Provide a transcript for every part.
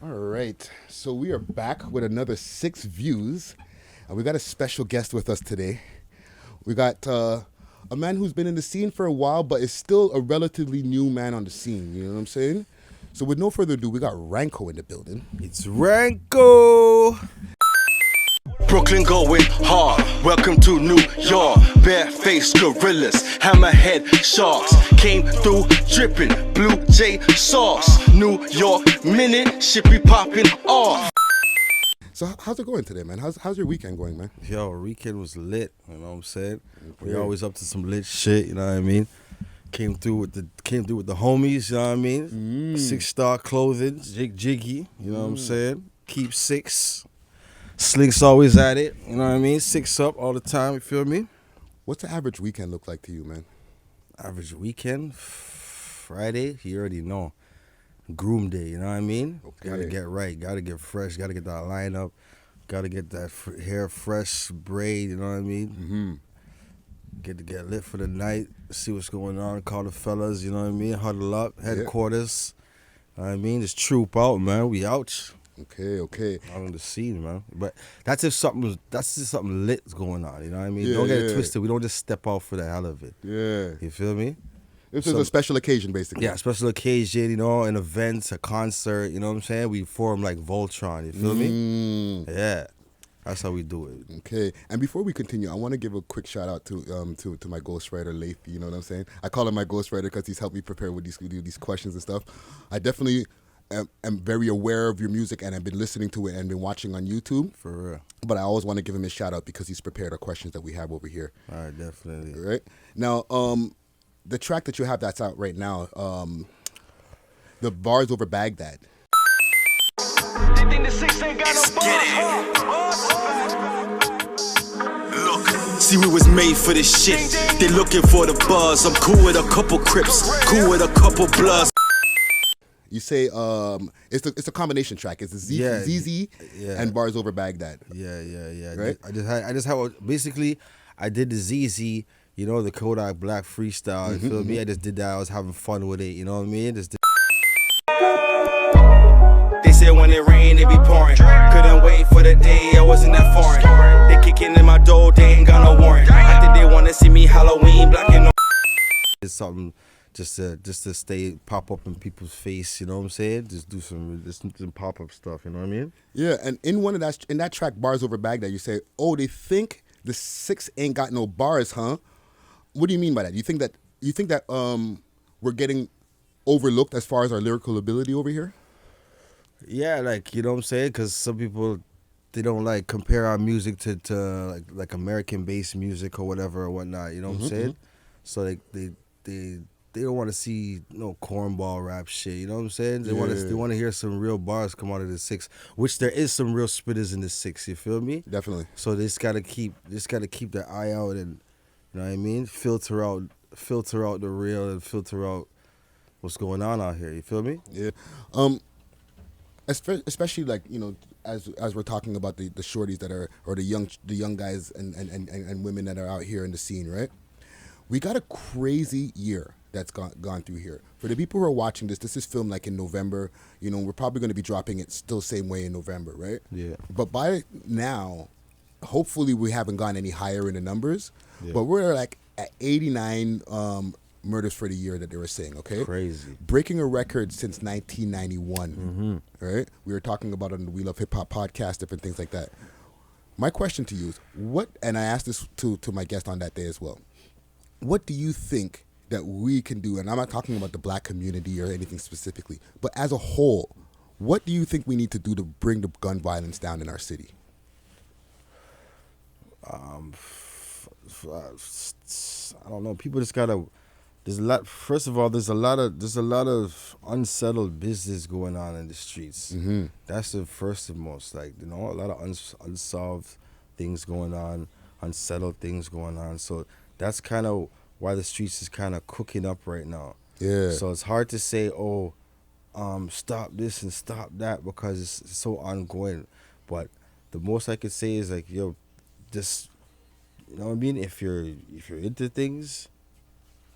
All right, so we are back with another six views, and we got a special guest with us today. We got a man who's been in the scene for a while, but is still a relatively new man on the scene. You know what I'm saying? So with no further ado, we got RANKO in the building. It's RANKO. Brooklyn going hard. Welcome to New York. Barefaced gorillas, hammerhead sharks came through dripping blue jay sauce. New York minute, shit be popping off. So how's it going today, man? How's your weekend going, man? Yo, weekend was lit. You know what I'm saying? We always up to some lit shit. You know what I mean? Came through with the homies. You know what I mean? 6-star clothing, jiggy. You know what I'm saying? Keep six. Slink's always at it. You know what I mean? 6 up all the time. You feel me? What's the average weekend look like to you, man? Average weekend, Friday. You already know. Groom day. You know what I mean? Okay. Gotta get right. Gotta get fresh. Gotta get that line up. Gotta get that hair fresh, braid. You know what I mean? Mm-hmm. Get lit for the night. See what's going on. Call the fellas. You know what I mean? Huddle up. Headquarters. You know what I mean? Just troop out, man. We out. Okay. Out on the scene, man. But that's just something lit's going on. You know what I mean? Don't get it twisted. We don't just step out for the hell of it. Yeah. You feel me? This is a special occasion, basically. Yeah, special occasion, you know, an event, a concert, you know what I'm saying? We form like Voltron, you feel me? Yeah. That's how we do it. Okay, and before we continue, I want to give a quick shout out to my ghostwriter Layth. You know what I'm saying? I call him my ghostwriter because he's helped me prepare with these questions and stuff. I definitely am very aware of your music, and I've been listening to it and been watching on YouTube. For real. But I always want to give him a shout out because he's prepared our questions that we have over here. All right, definitely. Right now, the track that you have that's out right now, the Bars Over Baghdad. They think the six ain't got no bars. Look, see we was made for this shit. They looking for the buzz. I'm cool with a couple Crips, cool with a couple Bloods. You say it's a combination track. It's a ZZ and Bars Over Baghdad. Yeah. Right? I just had basically I did the ZZ, you know, the Kodak Black freestyle. You feel me? I just did that. I was having fun with it. You know what I mean? They said when it rained, it be pouring. Couldn't wait for the day, I wasn't that foreign. They kicking in my door, they ain't got no warrant. I think they wanna see me Halloween, black and no. It's something just to stay pop up in people's face. You know what I'm saying? Just do some pop up stuff. You know what I mean? Yeah, and in that track, Bars Over Baghdad, you say, "Oh, they think the six ain't got no bars, huh?" What do you mean by that? You think that we're getting overlooked as far as our lyrical ability over here? Yeah, like, you know what I'm saying? Because some people, they don't like compare our music to like American based music or whatever or whatnot. You know what I'm saying? So they don't want to see no cornball rap shit. You know what I'm saying? They want to hear some real bars come out of the six, which there is some real spitters in the six. You feel me? Definitely. So they just gotta keep their eye out and, you know what I mean? Filter out the real and filter out what's going on out here. You feel me? Yeah. Especially like, you know, as we're talking about the shorties that are, or the young guys and women that are out here in the scene, right? We got a crazy year that's gone through here. For the people who are watching this is filmed like in November. You know, we're probably going to be dropping it still same way in November, right? Yeah. But by now, hopefully we haven't gone any higher in the numbers. Yeah. But we're like at 89 murders for the year that they were saying, okay? Crazy. Breaking a record since 1991, right? We were talking about it on the We Love Hip Hop podcast, different things like that. My question to you is, and I asked this to my guest on that day as well, what do you think that we can do, and I'm not talking about the black community or anything specifically, but as a whole, what do you think we need to do to bring the gun violence down in our city? I don't know. People just gotta. There's a lot. First of all, there's a lot of unsettled business going on in the streets. That's the first and most. Like, you know, a lot of unsolved things going on, unsettled things going on. So that's kind of why the streets is kind of cooking up right now. Yeah. So it's hard to say, stop this and stop that, because it's so ongoing. But the most I could say is like, yo, just, you know what I mean? If you're into things,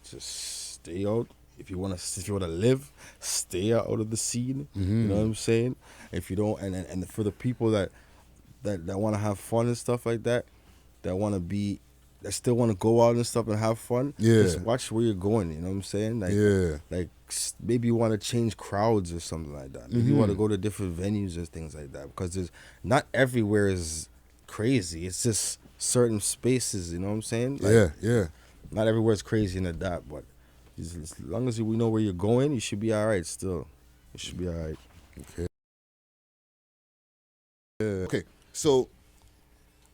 just stay out if you wanna live, stay out of the scene. You know what I'm saying? If you don't, and for the people that want to have fun and stuff like that, that still want to go out and stuff and have fun. Yeah. Just watch where you're going. You know what I'm saying? Like maybe you want to change crowds or something like that. Maybe you want to go to different venues or things like that, because there's not everywhere is crazy. It's just certain spaces. You know what I'm saying? Like, yeah. Not everywhere is crazy in that, but as long as we know where you're going, you should be all right. Still, you should be all right. Okay. Okay. So,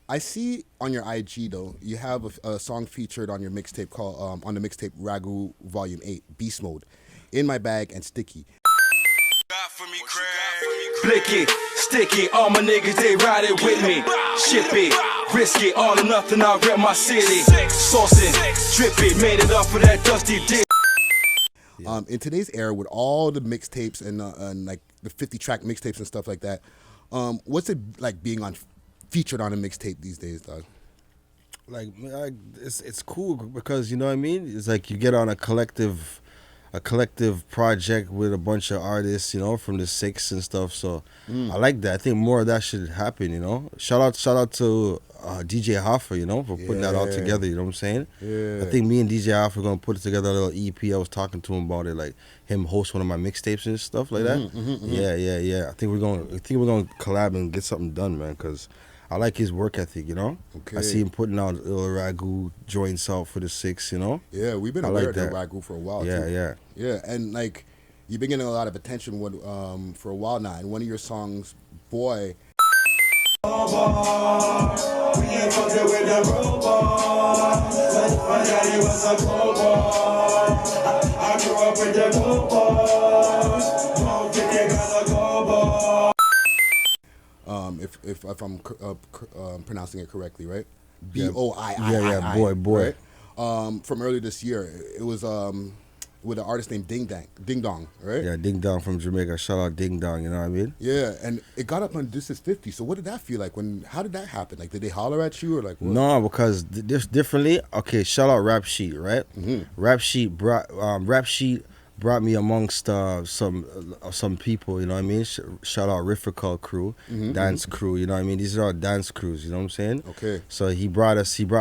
I see on your IG though, you have a song featured on your mixtape called on the mixtape Ragu Volume 8, Beast Mode, In My Bag and Sticky. Blicky, sticky, all my niggas, they ride it with me. Ship it, risk it, all or nothing, I rep my city. Saucing, drip it, made it up for that dusty dick. In today's era, with all the mixtapes and like the 50-track mixtapes and stuff like that, what's it like being featured on a mixtape these days, dog? Like it's cool because, you know what I mean? It's like you get on a collective project with a bunch of artists, you know, from the 6 and stuff. So I like that. I think more of that should happen, you know. Shout out to DJ Hoffa, you know, for putting that all together. You know what I'm saying? Yeah. I think me and DJ Hoffa are gonna put together a little EP. I was talking to him about it, like him host one of my mixtapes and stuff like that. Yeah. I think we're gonna collab and get something done, man, because I like his work ethic, you know. Okay. I see him putting out little Ragu joints out for the 6, you know. Yeah, we've been aware of the Ragu for a while. Yeah. And like you've been getting a lot of attention for a while now. And one of your songs, Boy. We ain't fucking with the robot. My daddy was a cowboy. I grew up with the cowboys. Don't think they got a cowboy. If I'm pronouncing it correctly, right? Yeah. Boii. Yeah, boy. Right? From earlier this year, it was with an artist named Ding Dong, right? Yeah, Ding Dong from Jamaica. Shout out Ding Dong, you know what I mean? Yeah, and it got up on This Is 50. So what did that feel like? How did that happen? Like, did they holler at you or like what? No, because differently. Okay, shout out Rap Sheet, right? Rap Sheet brought me amongst some people, you know what I mean? Shout out Riffical crew, dance crew, you know what I mean? These are all dance crews, you know what I'm saying? Okay. So he brought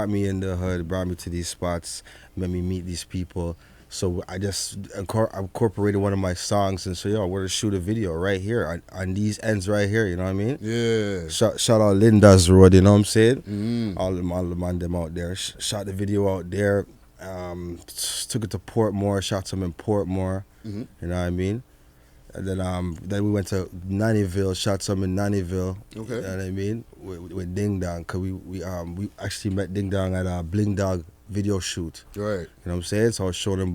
me in the hood, brought me to these spots, made me meet these people. So I just incorporated one of my songs and so, we're to shoot a video right here on these ends right here, you know what I mean? Yeah. Shout out Linda's Road, you know what I'm saying? All the man them out there. Shot the video out there. Took it to Portmore, shot some in Portmore, you know what I mean? And then we went to Nannyville, shot some in Nannyville, okay. You know what I mean? With Ding Dong, cause we actually met Ding Dong at a Bling Dog video shoot. Right. You know what I'm saying? So I showed him,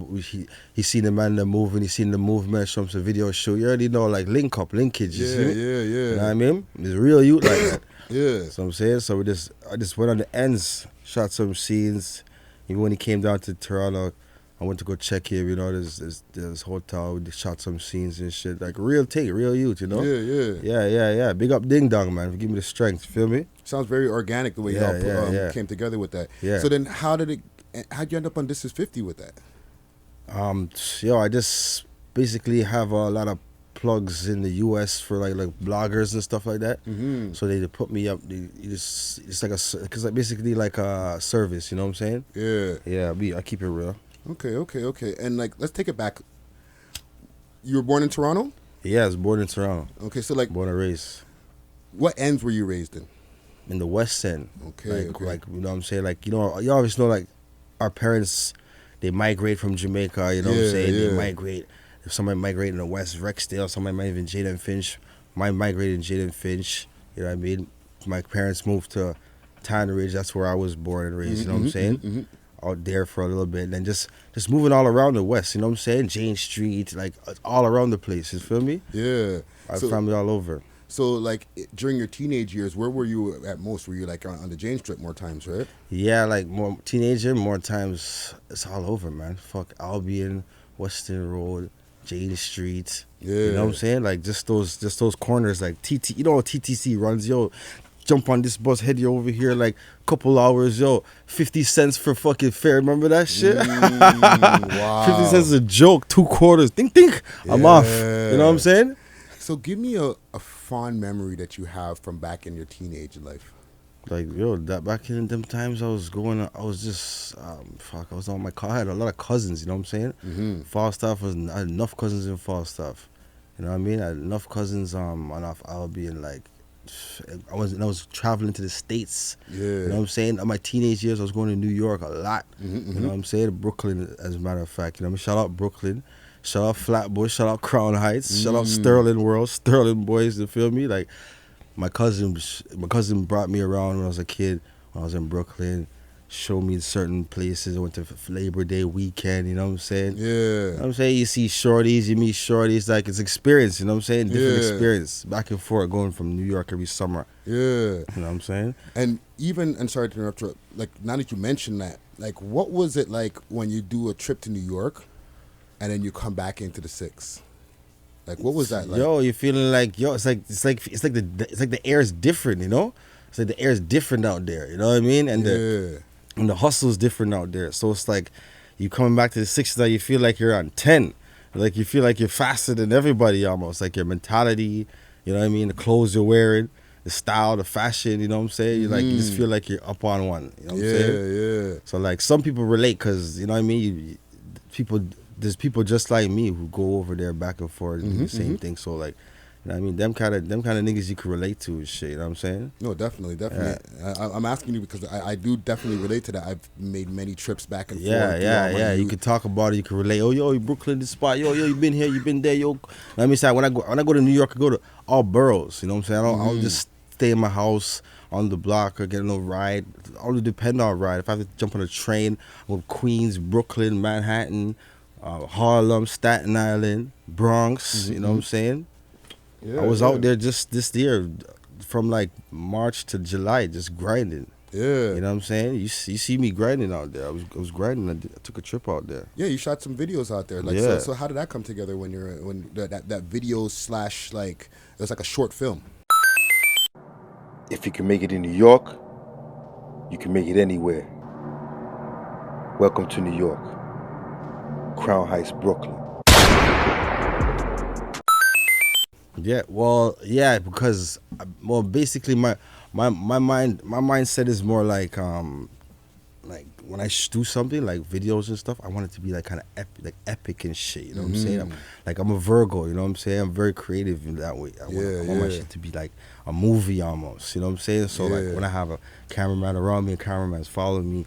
he seen the man moving, he seen the movement, showed him some video shoot. You already know, like linkage, you see me? Yeah. You know what I mean? It's real youth like that. Yeah. So I'm saying, so I just went on the ends, shot some scenes. Even when he came down to Toronto, I went to go check him, you know, this hotel, we shot some scenes and shit. Like real youth, you know? Yeah. Big up Ding Dong, man, for giving me the strength, feel me? Sounds very organic the way y'all came together with that. Yeah. So then how'd you end up on This Is 50 with that? I just basically have a lot of plugs in the US for like bloggers and stuff like that. So they put me up. It's like basically like a service. You know what I'm saying? Yeah. I keep it real. Okay. And like, let's take it back. You were born in Toronto? Yeah, I was born in Toronto. Okay, so like, Born and raised. what ends were you raised in? In the West End. Okay. Like you know what I'm saying? Like, you know, you always know like our parents, they migrate from Jamaica. You know what I'm saying? Yeah. They migrate. If somebody migrated in the West, Rexdale, somebody might even Jaden Finch. Mine migrated in Jaden Finch. You know what I mean? My parents moved to Tyne Ridge. That's where I was born and raised. You know what I'm saying? Out there for a little bit. And then just moving all around the West. You know what I'm saying? Jane Street, like all around the place. You feel me? Yeah. I have family all over. So like during your teenage years, where were you at most? Were you like on the Jane Strip more times, right? Yeah, like more teenager, more times. It's all over, man. Fuck Albion, Western Road, Jane Street. Yeah. You know what I'm saying? Like just those corners, like TT. You know how TTC runs, jump on this bus, head you over here like couple hours, yo, 50 cents for fucking fare. Remember that shit? Wow. 50 cents is a joke, 2 quarters. Think, I'm off. You know what I'm saying? So give me a fond memory that you have from back in your teenage life. Like, yo, that back in them times, I was just, I was on my car. I had a lot of cousins, you know what I'm saying? Mm-hmm. Falstaff, I had enough cousins in Falstaff. You know what I mean? I had enough cousins I'll be in like, I was traveling to the States. Yeah. You know what I'm saying? In my teenage years, I was going to New York a lot. Mm-hmm, You know what I'm saying? Brooklyn, as a matter of fact. You know what I mean? Shout out Brooklyn. Shout out Flatbush. Shout out Crown Heights. Shout out Sterling World. Sterling boys, you feel me? Like, my cousin brought me around when I was a kid, when I was in Brooklyn, showed me certain places. I went to Labor Day weekend, you know what I'm saying? Yeah. You know what I'm saying? You see shorties, you meet shorties, like it's experience, you know what I'm saying? Different experience, back and forth, going from New York every summer. Yeah. You know what I'm saying? And sorry to interrupt you, like now that you mention that, like what was it like when you do a trip to New York and then you come back into the 6? Like what was that like? Yo, you're feeling like, yo, it's like the air is different, you know? It's like the air is different out there, you know what I mean? And the hustle is different out there. So it's like you coming back to the 6 now, you feel like you're on 10. Like you feel like you're faster than everybody almost. Like your mentality, you know what I mean? The clothes you're wearing, the style, the fashion, you know what I'm saying? You're like, you just feel like you're up on one, you know what I'm saying? Yeah. So like some people relate because, you know what I mean? There's people just like me who go over there back and forth and do the same thing. So like, you know what I mean? Them kind of niggas you can relate to and shit, you know what I'm saying? No, definitely. Yeah. I'm asking you because I do definitely relate to that. I've made many trips back and forth. Yeah. You can talk about it. You can relate. Oh, yo, Brooklyn, this spot. Yo, you been here. You been there. Yo, let me say when I go to New York, I go to all boroughs. You know what I'm saying? I don't just stay in my house on the block or get no ride. I only depend on a ride. If I have to jump on a train, I go to Queens, Brooklyn, Manhattan, Harlem, Staten Island, Bronx. You know what I'm saying? Yeah, I was out there just this year, from like March to July, just grinding. Yeah. You know what I'm saying? You see me grinding out there. I was grinding. I took a trip out there. Yeah, you shot some videos out there. Like, Yeah. So how did that come together when that video / like it was like a short film? If you can make it in New York, you can make it anywhere. Welcome to New York. Crown Heights, Brooklyn. Yeah, because basically my mindset is more like when I do something like videos and stuff, I want it to be like kind of epic and shit. You know what I'm saying? I'm a Virgo. You know what I'm saying? I'm very creative in that way. I want my shit to be like a movie almost. You know what I'm saying? So like when I have a cameraman around me, and cameraman's following me,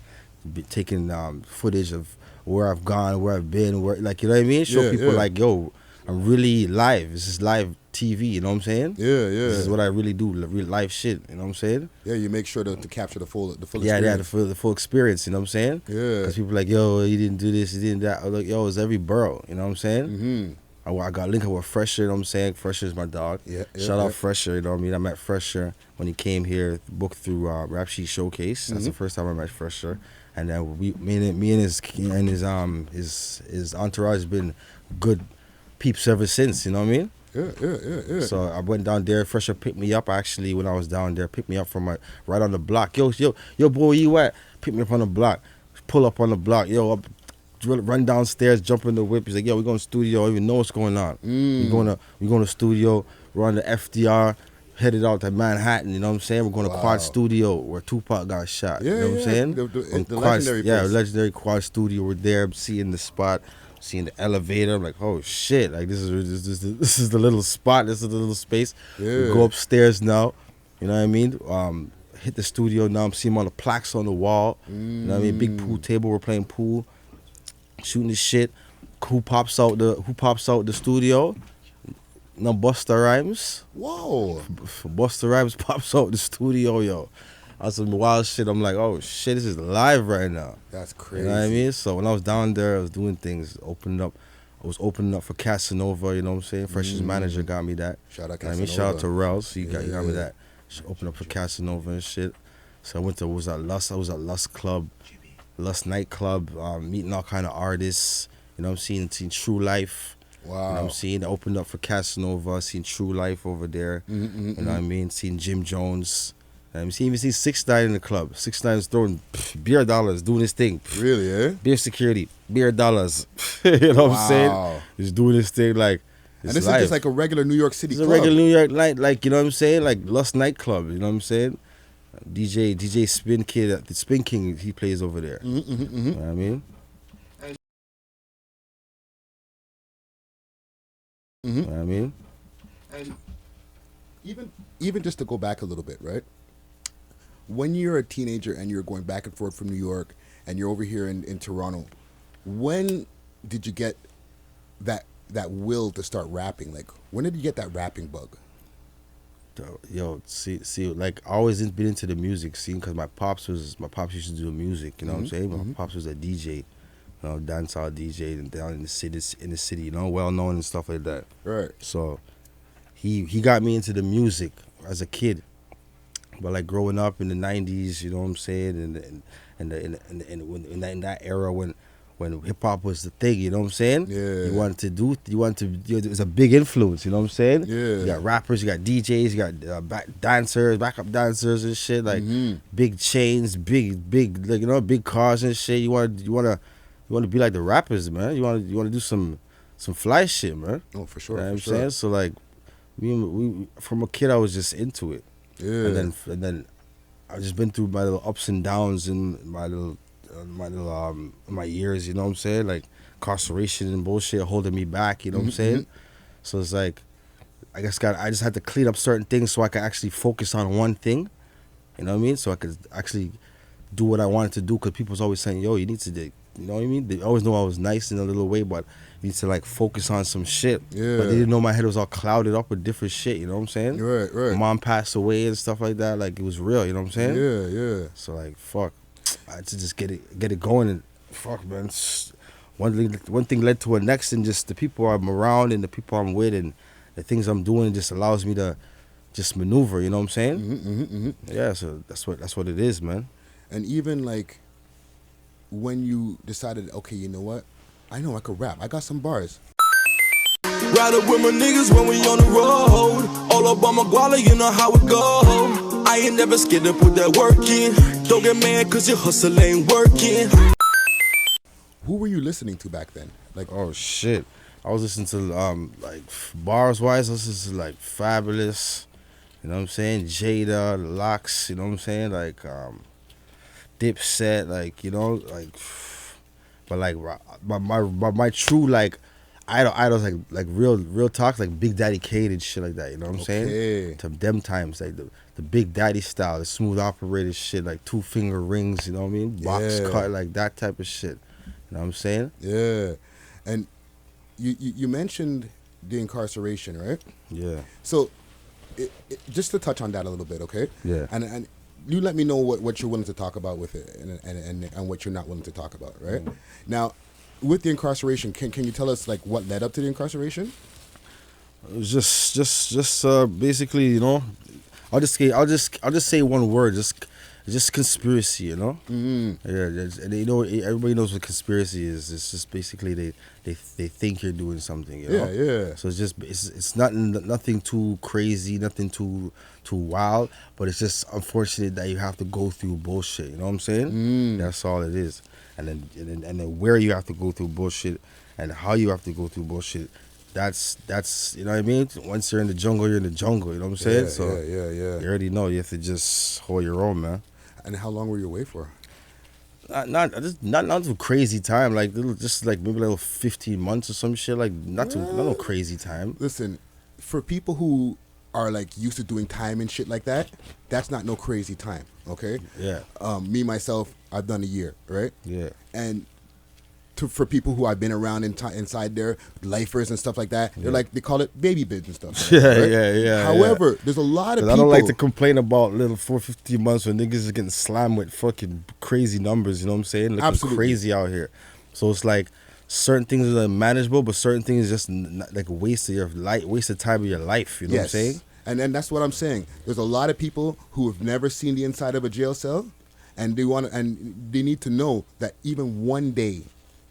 taking footage of where I've gone, where I've been, where, like, you know what I mean? Show people like, yo, I'm really live. This is live TV, you know what I'm saying? Yeah. This is what I really do, real life shit, you know what I'm saying? Yeah, you make sure to capture the full experience. Yeah, the full experience, you know what I'm saying? Yeah. Because people are like, yo, you didn't do this, you didn't that. I'm like, yo, it's every borough, you know what I'm saying? Mm-hmm. I got linked up with Fresher, you know what I'm saying? Fresher is my dog. Shout out Fresher, you know what I mean? I met Fresher when he came here, booked through Rap Sheet Showcase. That's the first time I met Fresher. And then me and his entourage has been good peeps ever since, you know what I mean? Yeah. So I went down there. Fresher picked me up actually when I was down there. Picked me up from right on the block. Yo, boy, where you at? Pick me up on the block. Pull up on the block. Yo, run downstairs, jump in the whip. He's like, yo, we're going to studio. I don't even know what's going on. We're going to studio. We're on the FDR. Headed out to Manhattan, you know what I'm saying? We're going to Quad Studio where Tupac got shot. You know what I'm saying? The legendary place. Yeah, legendary Quad Studio. We're there, seeing the spot, seeing the elevator. I'm like, oh shit! Like this is the little spot. This is the little space. Yeah. We go upstairs now. You know what I mean? Hit the studio now. I'm seeing all the plaques on the wall. You know what I mean? Big pool table. We're playing pool, shooting this shit. Who pops out the studio? No, Busta Rhymes. Whoa. Busta Rhymes pops out the studio, yo. That's some wild shit. I'm like, oh shit, this is live right now. That's crazy. You know what I mean? So when I was down there, I was doing things, I was opening up for Casanova, you know what I'm saying? Fresh's manager got me that. Shout out You know what I Casanova. mean? Shout out to Rels. He got me Yeah. that. She opened up for Casanova and shit. So I went to, I was at Lust Club, Lust nightclub, meeting all kind of artists. You know what I'm seeing True Life. Wow. You know what I'm seeing? I opened up for Casanova, seen True Life over there. You know what I mean? Seen Jim Jones. You even see 6ix9ine in the club. 6ix9ine is throwing beer dollars, doing his thing. Really, eh? Beer security, beer dollars. You know what I'm saying? He's doing his thing like. And this is just like a regular New York City club. It's a regular New York night, like, you know what I'm saying? Like Lust nightclub, you know what I'm saying? DJ Spin Kid, the Spin King, he plays over there. You know what I mean? You know what I mean? And even just to go back a little bit, right? When you're a teenager and you're going back and forth from New York and you're over here in Toronto, when did you get that will to start rapping? Like, when did you get that rapping bug? Yo, see, like, I always been into the music scene because my pops used to do music, you know what I'm saying? My pops was a DJ, you know, dancehall DJ and down in the city, you know, well known and stuff like that. Right. So he got me into the music as a kid. But like growing up in the 90s, you know what I'm saying, and in that era when hip hop was the thing, you know what I'm saying? Yeah. It was a big influence, you know what I'm saying? Yeah. You got rappers, you got DJs, you got backup dancers and shit, like big chains, big like, you know, big cars and shit. You want to be like the rappers, man. You want to do some fly shit, man. Oh, for sure. You know what I'm sure. saying? So like, we from a kid I was just into it. Yeah. And then I've just been through my little ups and downs in my years, you know what I'm saying? Like incarceration and bullshit holding me back, you know what I'm saying? So it's like I just had to clean up certain things so I could actually focus on one thing, you know what I mean? So I could actually do what I wanted to do, because people's always saying, yo, you need to, you know what I mean? They always know I was nice in a little way, but you need to like focus on some shit. Yeah. But they didn't know my head was all clouded up with different shit, you know what I'm saying? Right. My mom passed away and stuff like that, like it was real, you know what I'm saying? Yeah. So like, fuck, I had to just get it going, and fuck, man, one thing led to the next, and just the people I'm around and the people I'm with and the things I'm doing just allows me to just maneuver, you know what I'm saying? Yeah, so that's what it is, man. And even like when you decided, okay, you know what? I know I could rap. I got some bars. Ride up with my niggas when we on the road. All up on my guala, you know how it go. I ain't never scared to put that work in. Don't get mad cause your hustle ain't working. Who were you listening to back then? Like, Oh shit, I was listening to like bars wise, I was listening to like Fabulous, you know what I'm saying, Jada, Locks, you know what I'm saying, like Dipset, like, you know, like, but like my true like idols like real talk, like Big Daddy Kane and shit like that, you know what I'm saying? To them times, like the Big Daddy style, the smooth operated shit, like 2 finger rings, you know what I mean? Box cut, like that type of shit. You know what I'm saying? Yeah. And you mentioned the incarceration, right? Yeah. So just to touch on that a little bit, okay? Yeah. And you let me know what you're willing to talk about with it and what you're not willing to talk about, right? Now, with the incarceration, can you tell us like what led up to the incarceration? It was just basically, you know, I'll just say one word, just conspiracy, you know. Yeah, and you know, everybody knows what conspiracy is. It's just basically they think you're doing something, you know. Yeah. So it's nothing too crazy, nothing too wild, but it's just unfortunate that you have to go through bullshit. You know what I'm saying? That's all it is. And then where you have to go through bullshit and how you have to go through bullshit. That's you know what I mean? Once you're in the jungle, you're in the jungle, you know what I'm saying? Yeah. You already know you have to just hold your own, man. And how long were you away for? Not too crazy time, like just like maybe like 15 months or some shit, like not no crazy time. Listen, for people who are like used to doing time and shit like that, that's not no crazy time, okay? Yeah. Me myself, I've done a year, right? Yeah. And for people who I've been around inside there, lifers and stuff like that, they're like, they call it baby bits and stuff. Right? Yeah. However, there's a lot of people. I don't like to complain about little 15 months when niggas is getting slammed with fucking crazy numbers, you know what I'm saying? Looking Absolutely crazy out here. So it's like certain things are manageable, but certain things is just like a waste of your life, waste of time of your life, you know what I'm saying? And that's what I'm saying. There's a lot of people who have never seen the inside of a jail cell, and they need to know that even one day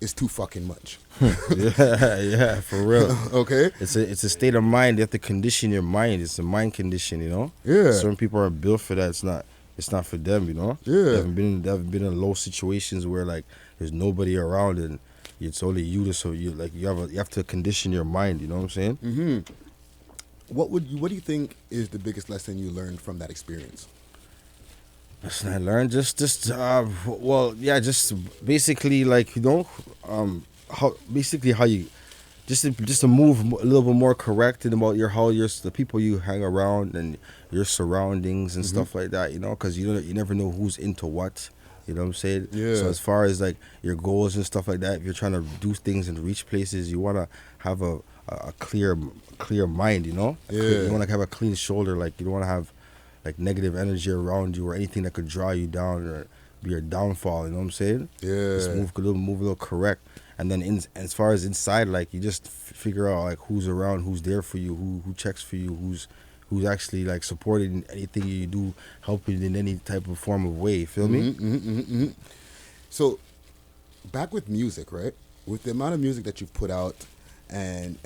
is too fucking much. yeah, for real. Okay? It's a state of mind. You have to condition your mind. It's a mind condition, you know? Yeah. Certain people are built for that. it's not for them, you know. Yeah. They haven't been in low situations where like there's nobody around and it's only you to, so you have to condition your mind, you know what I'm saying? Mm-hmm. What do you think is the biggest lesson you learned from that experience? Lesson I learned, just basically like, you know, how you just to move a little bit more correct and about the people you hang around and your surroundings and stuff like that, you know, because you never know who's into what, you know what I'm saying? Yeah. So as far as like your goals and stuff like that, if you're trying to do things and reach places, you want to have a clear mind, you know? You want to have a clean shoulder, like you don't want to have like negative energy around you or anything that could draw you down or be your downfall, you know what I'm saying? Yeah. Just move a little correct. And then as far as inside, like you just figure out like who's around, who's there for you, who checks for you, who's actually like supporting anything you do, helping in any type of form of way. Feel me? So, back with music, right? With the amount of music that you've put out, and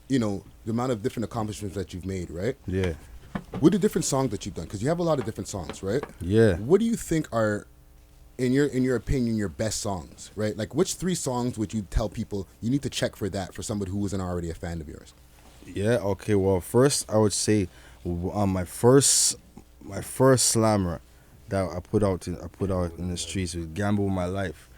you know the amount of different accomplishments that you've made, right? Yeah. With the different songs that you've done, because you have a lot of different songs, right? Yeah. What do you think are, in your opinion, your best songs, right? Like, which 3 songs would you tell people you need to check for that for somebody who isn't already a fan of yours? Yeah. Okay. Well, first I would say, my first slammer that I put out in the streets was "Gamble with My Life."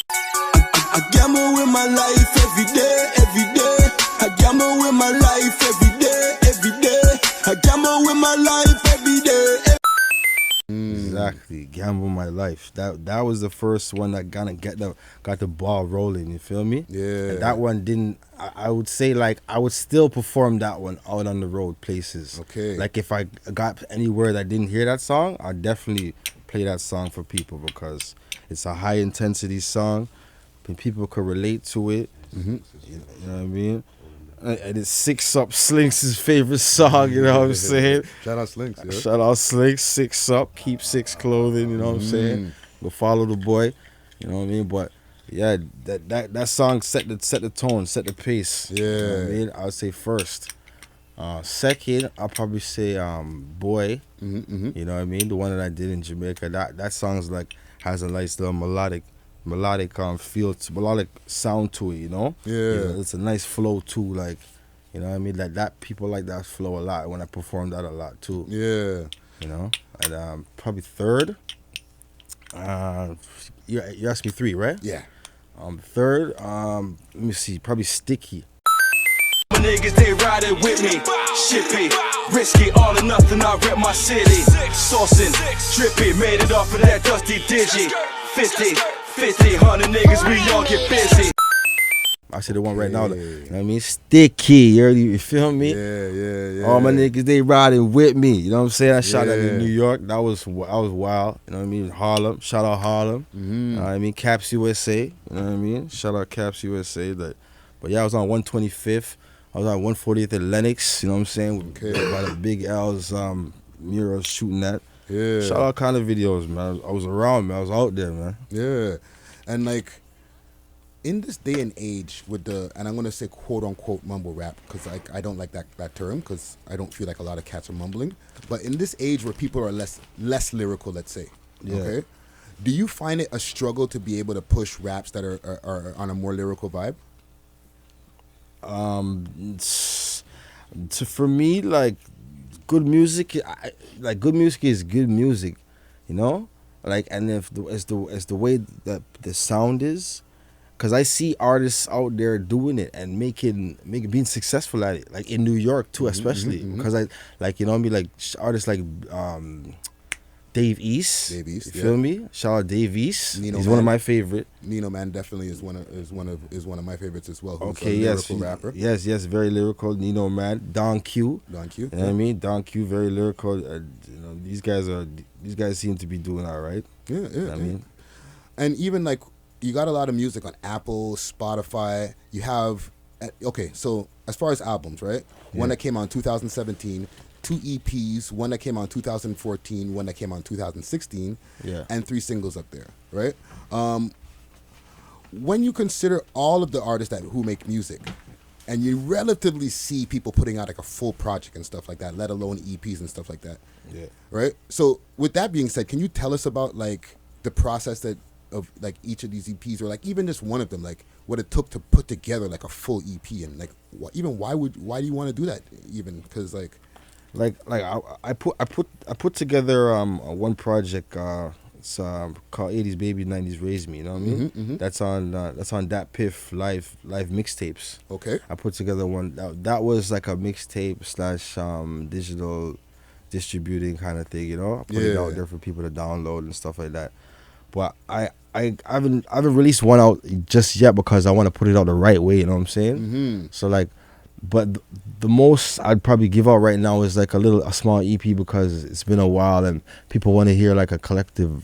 I gamble with my life every day, every day. I gamble with my life every day, every day. I gamble with my life every day. Exactly, gamble my life. That was the first one that got the ball rolling. You feel me? Yeah. And that one didn't. I would say like I would still perform that one out on the road places. Okay. Like if I got anywhere that didn't hear that song, I'd definitely play that song for people because it's a high intensity song, and people could relate to it. You know what I mean? And it's Six Up, Slinks' favorite song, you know what I'm saying? Shout out Slinks, yeah. Shout out Slinks, Six Up, keep Six clothing, you know what I'm saying? Go follow the boy, you know what I mean? But yeah, that song set the tone, set the pace. Yeah. You know what I mean? I would say first. Second, I'll probably say Boy. You know what I mean? The one that I did in Jamaica. That song's like has a nice little melodic feel, melodic sound to it, you know? Yeah. You know, it's a nice flow too, like, you know what I mean? Like that, people like that flow a lot when I perform that a lot too. Yeah. You know? And probably third, you asked me 3, right? Yeah. Third, let me see, probably Sticky. My niggas, they riding with me. Shippy, risky, all or nothing, I rep my city. Saucing, drippy, made it off of that dusty digi. 50, 100 niggas, we all get busy. I said the one right now, you know what I mean? Sticky, you feel me? Yeah. All my niggas, they riding with me, you know what I'm saying? I shot that in New York, I was wild, you know what I mean? Harlem, shout out Harlem, you know what I mean? Caps USA, you know what I mean? Shout out Caps USA, but yeah, I was on 125th, I was on 140th at Lenox, you know what I'm saying? By the Big L's mural shooting that. Yeah. Shout out kind of videos, man. I was around, man. I was out there, man. Yeah. And like, in this day and age with and I'm going to say quote unquote mumble rap, because I don't like that term, because I don't feel like a lot of cats are mumbling. But in this age where people are less lyrical, let's say, okay, do you find it a struggle to be able to push raps that are on a more lyrical vibe? For me, like, good music is good music, you know, like, and if as the way that the sound is, because I see artists out there doing it and being successful at it, like in New York too, especially because I like, you know what I mean, like artists like Dave East, you feel me? Shout out Dave East. He's one of my favorite. Nino Man definitely is one of my favorites as well. Okay, yes, rapper. Yes, very lyrical. Nino Man, Don Q. You know what I mean? Don Q, very lyrical. You know, these guys seem to be doing all right. Yeah, you know what I mean? And even like, you got a lot of music on Apple, Spotify. You have, okay, so as far as albums, right? One that came out in 2017. 2 EPs, one that came out in 2014, one that came out in 2016, and 3 singles up there, right? When you consider all of the artists who make music, and you relatively see people putting out like a full project and stuff like that, let alone EPs and stuff like that. Yeah. Right. So with that being said, can you tell us about like the process that of like each of these EPs, or like even just one of them, like what it took to put together like a full EP, and like why do you want to do that even? Because I put together one project. It's called 80s Baby 90s Raise Me. You know what I mean? That's on that Piff live mixtapes. Okay. I put together one that was like a mixtape / digital distributing kind of thing. You know, I put it out there for people to download and stuff like that. But I haven't released one out just yet because I want to put it out the right way. You know what I'm saying? So like, but the most I'd probably give out right now is like a small EP because it's been a while and people want to hear like a collective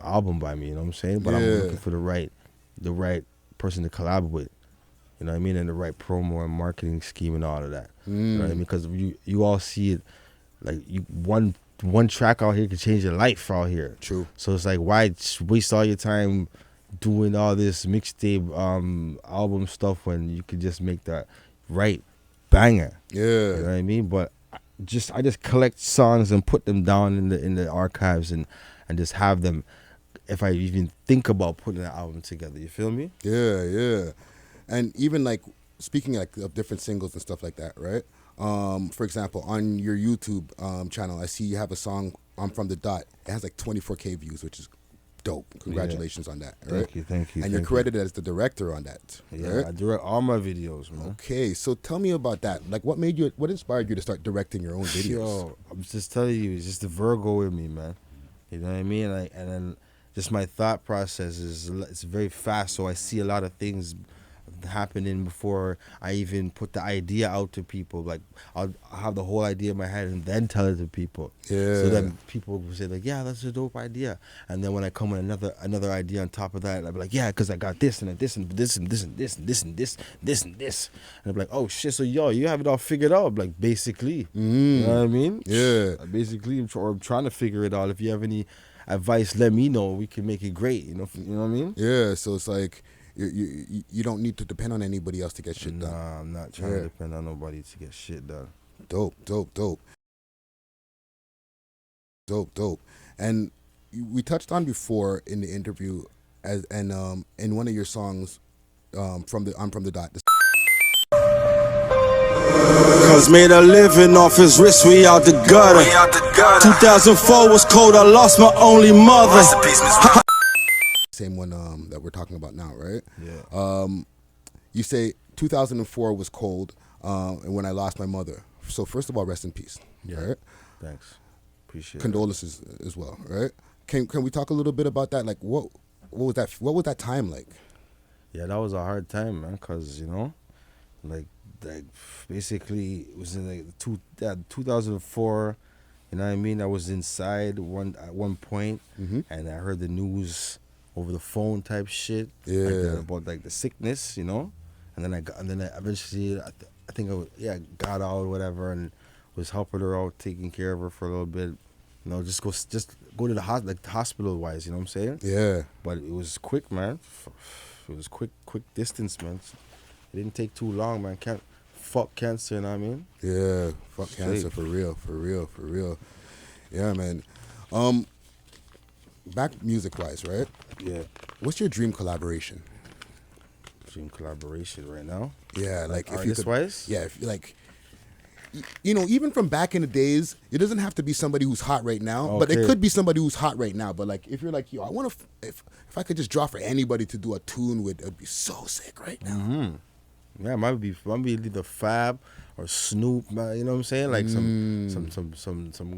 album by me. You know what I'm saying? But I'm looking for the right person to collab with. You know what I mean? And the right promo and marketing scheme and all of that. You know what I mean? Because you all see it, like one track out here can change your life out here. True. So it's like, why waste all your time doing all this mixtape album stuff when you could just make that right banger? Yeah. You know what I mean? But I just collect songs and put them down in the archives and just have them if I even think about putting an album together. You feel me? Yeah. And even like speaking like of different singles and stuff like that, right? For example, on your YouTube channel, I see you have a song, I'm From the Dot. It has like 24K views, which is dope. Congratulations on that. Right? Thank you. And you're credited as the director on that. Yeah, right? I direct all my videos, man. Okay, so tell me about that. Like, what inspired you to start directing your own videos? Yo, I'm just telling you, it's just the Virgo in me, man. You know what I mean? Like, and then just my thought process it's very fast, so I see a lot of things happening before I even put the idea out to people. Like I'll have the whole idea in my head and then tell it to people. Yeah. So then people will say like, yeah, that's a dope idea. And then when I come with another idea on top of that, I'll be like, yeah, because I got this and this and this and this and this and this and this and this. And I'm like, oh shit, so you have it all figured out, like basically. You know what I mean? Yeah. Basically, I'm trying to figure it out. If you have any advice, let me know. We can make it great. You know what I mean? Yeah. So it's like you don't need to depend on anybody else to get shit done. Nah, I'm not trying to depend on nobody to get shit done. Dope. And we touched on before in the interview, in one of your songs, I'm From the Dot. Cuz made a living off his wrist, we out the gutter. 2004 was cold, I lost my only mother. Same one that we're talking about now, right? Yeah. You say 2004 was cold, and when I lost my mother. So first of all, rest in peace. Yeah. Right? Thanks. Appreciate Condolences as well, right? Can we talk a little bit about that? Like what was that time like? Yeah, that was a hard time, man, cause like basically it was in like 2004. You know what I mean? I was inside at one point, and I heard the news over the phone type shit, yeah, like about like the sickness, and then I eventually I think I got out or whatever and was helping her out, taking care of her for a little bit, just go to the hospital wise, you know what I'm saying? Yeah. But it was quick, man. It was quick distance, man. It didn't take too long, man. Fuck cancer, you know what I mean? Yeah, fuck cancer, for real. Yeah, man. Back music-wise, right? Yeah. What's your dream collaboration? Dream collaboration right now? Yeah, like if you could, artist-wise? yeah, if, like, even from back in the days, it doesn't have to be somebody who's hot right now, but it could be somebody who's hot right now. But like, if you're like, yo, I want to, if I could just draw for anybody to do a tune with, it'd be so sick right now. Yeah, might be either Fab or Snoop, man, you know what I'm saying? Like some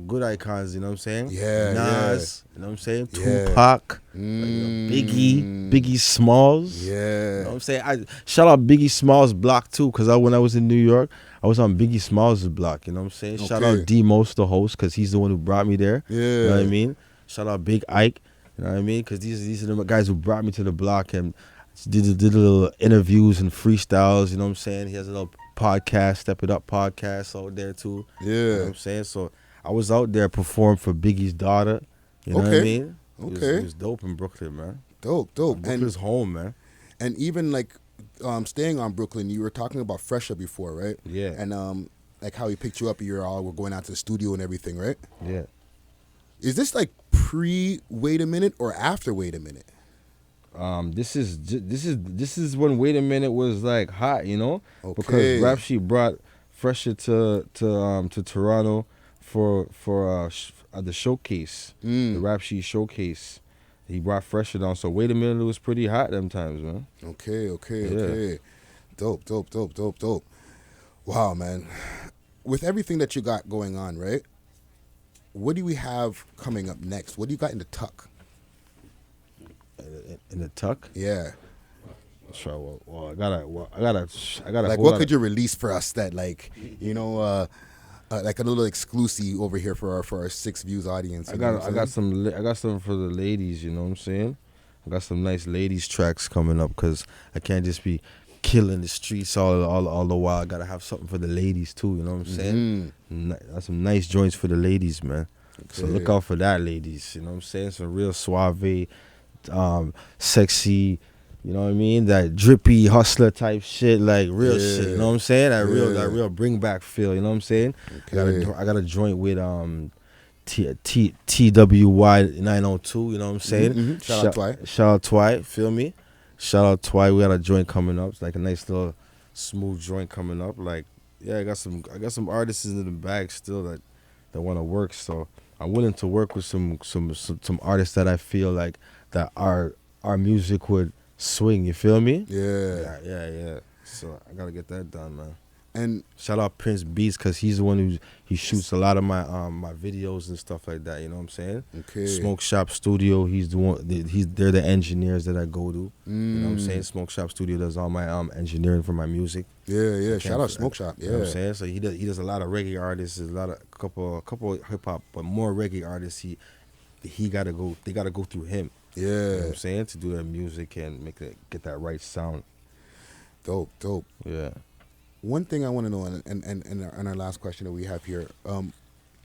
good icons, you know what I'm saying? Yeah, Nas, you know what I'm saying? Yeah. Tupac, like, Biggie Smalls. Yeah. You know what I'm saying? I shout out Biggie Smalls' block too, because when I was in New York, I was on Biggie Smalls' block, you know what I'm saying? Okay. Shout out D-Most, the host, because he's the one who brought me there. Yeah. You know what I mean? Shout out Big Ike, you know what I mean? Because these are the guys who brought me to the block and did little interviews and freestyles, you know what I'm saying? He has a little podcast, Step It Up podcast out there too. Yeah. You know what I'm saying? So I was out there performing for Biggie's daughter. You know what I mean? Okay. It was dope in Brooklyn, man. Dope. Brooklyn's home, man. And even like, staying on Brooklyn, you were talking about Fresher before, right? Yeah. And like how he picked you up, we're going out to the studio and everything, right? Yeah. Is this like pre Wait a Minute or after Wait a Minute? This is when Wait a Minute was like hot, you know, Okay. because Rap Sheet brought Fresher to Toronto for the showcase, the Rap Sheet showcase. He brought Fresher down, so Wait a Minute was pretty hot them times, man. Okay. Dope. Wow, man. With everything that you got going on, right? What do we have coming up next? What do you got in the tuck? In the tuck? Yeah. Sure. Well, I gotta. Like, what could you release for us that, like, you know, like a little exclusive over here for our 6 views audience? I got some for the ladies. You know what I'm saying? I got some nice ladies tracks coming up because I can't just be killing the streets all the while. I gotta have something for the ladies too. You know what I'm saying? That's some nice joints for the ladies, man. Okay. So look out for that, ladies. You know what I'm saying? Some real suave, sexy. You know what I mean? That drippy hustler type shit, like real shit. You know what I'm saying? That real bring back feel. You know what I'm saying? Okay. I got a joint with TWY 902. You know what I'm saying? Shout out Twy. Feel me? Shout out Twy. We got a joint coming up. It's like a nice little smooth joint coming up. Like, yeah, I got some artists in the bag still that want to work. So I'm willing to work with some artists that I feel like that our music would swing. You feel me? Yeah. So I gotta get that done, man. And shout out Prince Beats because he's the one he shoots a lot of my my videos and stuff like that. You know what I'm saying? Okay. Smoke Shop Studio. He's the one. They're the engineers that I go to. You know what I'm saying? Smoke Shop Studio does all my engineering for my music. Yeah. Shout out Smoke Shop. Yeah. You know what I'm saying? So he does a lot of reggae artists, a couple hip hop, but more reggae artists. They gotta go through him. Yeah. You know what I'm saying? To do their music and get that right sound. Dope. Yeah. One thing I want to know, and our last question that we have here,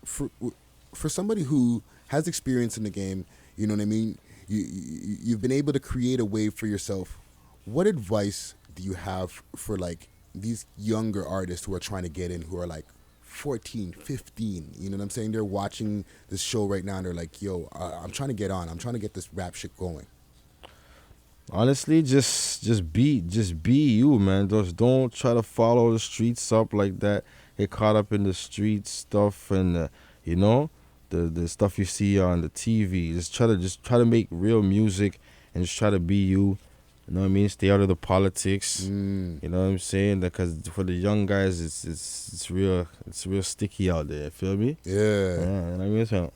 for somebody who has experience in the game, you know what I mean? You've been able to create a way for yourself. What advice do you have for like these younger artists who are trying to get in, who are like 14, 15, you know what I'm saying? They're watching this show right now and they're like, yo, I'm trying to get on. I'm trying to get this rap shit going. Honestly, just be you, man. Just don't try to follow the streets up like that. Get caught up in the street stuff and you know, the stuff you see on the TV. Just try to make real music and just try to be you. You know what I mean? Stay out of the politics. You know what I'm saying? Because for the young guys, it's real sticky out there. Feel me? Yeah. You know what I mean? So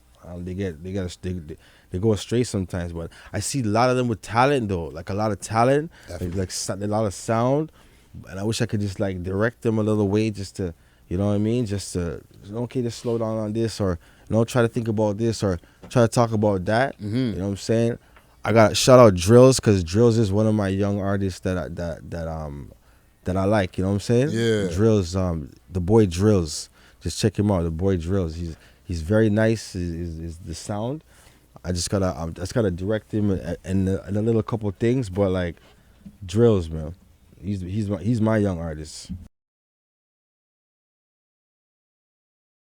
they go astray sometimes, but I see a lot of them with talent though, like a lot of talent, like a lot of sound, and I wish I could just like direct them a little way, just to, you know what I mean, just to, okay, just slow down on this, or you know, try to think about this, or try to talk about that. You know what I'm saying? I got shout out Drills because Drills is one of my young artists that I like. You know what I'm saying? Yeah. Drills, the boy Drills. Just check him out. The boy Drills. He's very nice. Is the sound. I just gotta direct him and a little couple things, but like Drills, man. He's my young artist.